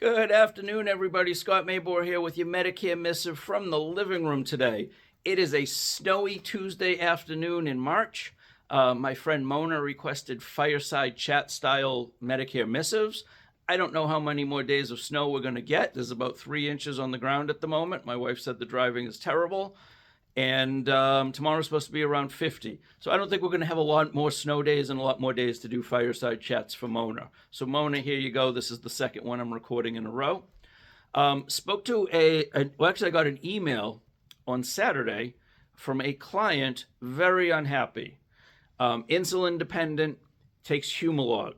Good afternoon, everybody. Scott Mabor here with your Medicare Missive from the living room today. It is a snowy Tuesday afternoon in March. My friend Mona requested fireside chat style Medicare Missives. I don't know how many more days of snow we're going to get. There's about 3 inches on the ground at the moment. My wife said the driving is terrible. And tomorrow's supposed to be around 50. So I don't think we're going to have a lot more snow days and a lot more days to do fireside chats for Mona. So Mona, here you go. This is the second one I'm recording in a row. Spoke to I got an email on Saturday from a client, very unhappy. Insulin dependent, takes Humolog.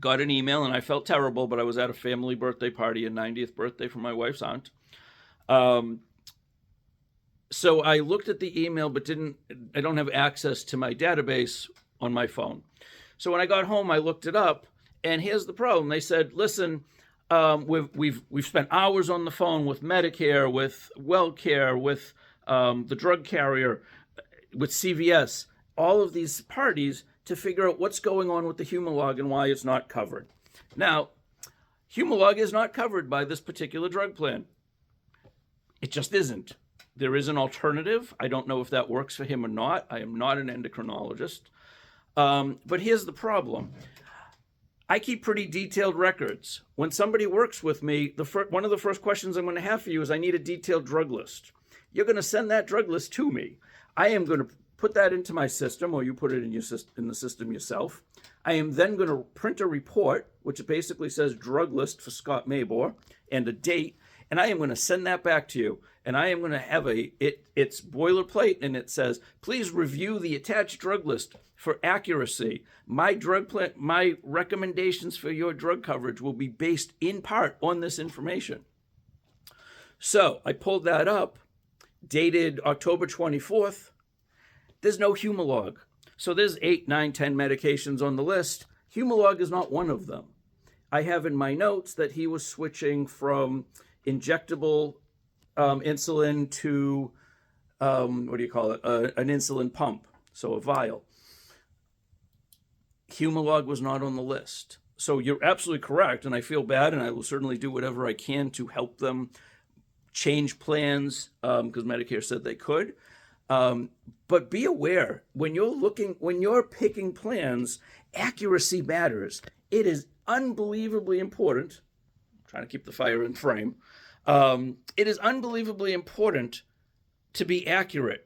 Got an email and I felt terrible, but I was at a family birthday party, a 90th birthday for my wife's aunt. So I looked at the email, but I don't have access to my database on my phone. So when I got home, I looked it up, and here's the problem. They said, listen, we've spent hours on the phone with Medicare, with WellCare, with the drug carrier, with CVS, all of these parties to figure out what's going on with the Humolog and why it's not covered. Now, Humolog is not covered by this particular drug plan. It just isn't. There is an alternative. I don't know if that works for him or not. I am not an endocrinologist. But here's the problem. I keep pretty detailed records. When somebody works with me, one of the first questions I'm going to have for you is I need a detailed drug list. You're going to send that drug list to me. I am going to put that into my system, or you put it in the system yourself. I am then going to print a report, which basically says drug list for Scott Mabor and a date, and I am going to send that back to you. And I am going to have it's boilerplate, and it says, please review the attached drug list for accuracy. My drug plan, my recommendations for your drug coverage will be based in part on this information. So I pulled that up, dated October 24th. There's no Humolog. So there's 8, 9, 10 medications on the list. Humolog is not one of them. I have in my notes that he was switching from injectable insulin to, an insulin pump, so a vial. Humolog was not on the list. So you're absolutely correct, and I feel bad, and I will certainly do whatever I can to help them change plans, because Medicare said they could. But be aware, when you're picking plans, accuracy matters. It is unbelievably important. I'm trying to keep the fire in frame. It is unbelievably important to be accurate,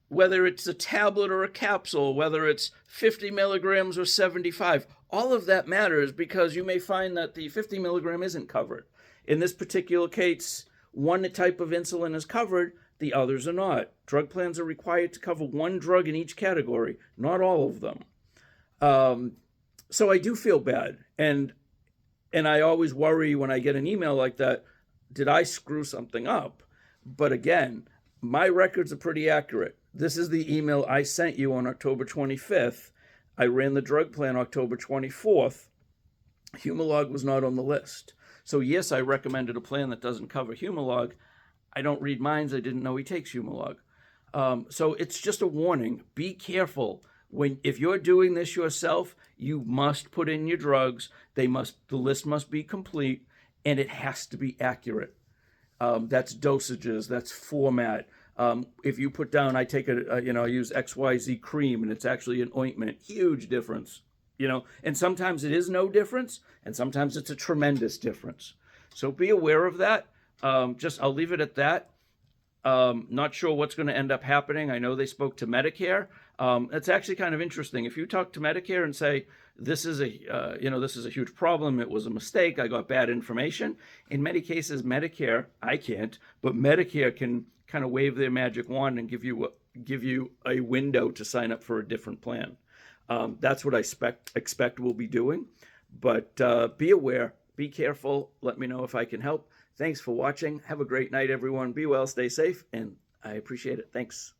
whether it's a tablet or a capsule, whether it's 50 milligrams or 75. All of that matters because you may find that the 50 milligram isn't covered. In this particular case, one type of insulin is covered, the others are not. Drug plans are required to cover one drug in each category, not all of them. So I do feel bad, and I always worry when I get an email like that, did I screw something up? But again, my records are pretty accurate. This is the email I sent you on October 25th. I ran the drug plan October 24th. Humolog was not on the list. So yes, I recommended a plan that doesn't cover Humolog. I don't read minds. I didn't know he takes Humolog. So it's just a warning. Be careful. If you're doing this yourself, you must put in your drugs. The list must be complete. And it has to be accurate. That's dosages, that's format. If you put down, I use XYZ cream, and it's actually an ointment, huge difference. And sometimes it is no difference, and sometimes it's a tremendous difference. So be aware of that. I'll leave it at that. Not sure what's going to end up happening. I know they spoke to Medicare. It's actually kind of interesting. If you talk to Medicare and say, this is a huge problem, it was a mistake, I got bad information. In many cases, Medicare, I can't, but Medicare can kind of wave their magic wand and give you a window to sign up for a different plan. That's what I expect we'll be doing. But be aware, be careful. Let me know if I can help. Thanks for watching. Have a great night, everyone. Be well, stay safe, and I appreciate it. Thanks.